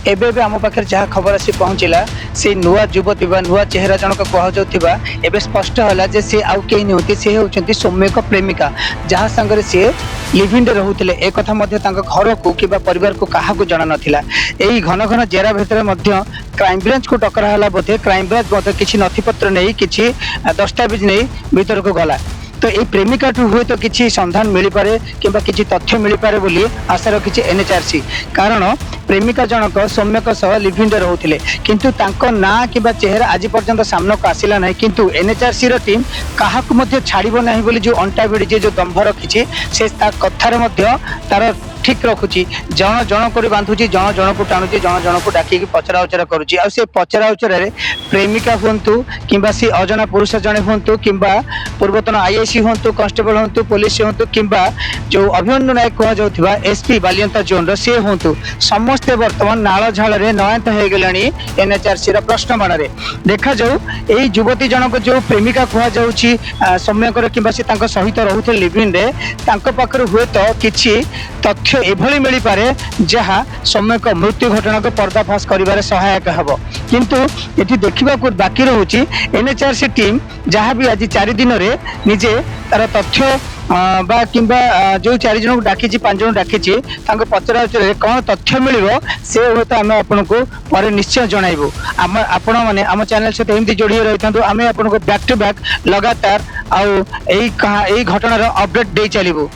एबे आम पाखे जहाँ खबर आसी पहुँचला से नुआ युवती नुआ चेहरा जनक कहवा एवं स्पष्ट है जे सी आउ कई नुहति सी होती सौम्यक प्रेमिका जहाँ सांगे सी लिविंग रोते एक घर को कि परिवार को क्या जना नाला यही घन घन जेरा भितर क्राइम ब्रांच को डकरा बोधे क्राइम ब्रांच किसी नथिपत्र नहीं किसी दस्तावेज नहीं भीतर को गला तो ये प्रेमिका हुए तो किसी संधान मिल पारे कि तथ्य मिल पारे बोली आशा रखी एनएचआरसी कारण प्रेमिका जनक सौम्यक सह लिविंग रोते किंतु तांको ना कि चेहरा आज पर्यंत सामना को आसला ना किंतु एनएचआरसी रो टीम क्या छाड़ब ना बोली जो अंटा भिड़ी जो दंभ रखी से कथार तार ठीक रखुची जन जन को बांधुची जन जन को टाणुची जन जन को डाक पचरा उचरा करुची आ से पचरा उचर प्रेमिका हूँ कि सी अजना पुरुष जड़े हूँ कि पूर्वतन आईआईसी हूँ कांस्टेबल हूँ पुलिस हूँ कि जो अभिमन्यु नायक कहुवा एसपी बालियंता जोन सी हूँ समस्ते बर्तमान नाल झाल नयंत हो गले एनएचआरसी प्रश्न बाण देखा जाऊ यही युवती जनक जो प्रेमिका कहुच्छी सौम्यकर कि सहित रोते लिविंग पाखर हुए तो किसी तथ्य एभली मिल पारे जहाँ सौम्यक मृत्यु घटना को पर्दाफाश कर सहायक हम किंतु ये देखा बाकी रोचे एनएचआरसी टीम जहाँ भी आज 4 दिन में निजे तार तथ्य बा किंबा जो 4 जन को डाकी 5 जन डाकी पचरा उचर कौन तथ्य मिल से हूँ आम आपन को पर निश्चय जनइबू आपण मैंने आम चैनल सहित एमती जोड़ी रही था आम आपन को बैक टू बैक लगातार आई घटनार अपडेट दे चलू।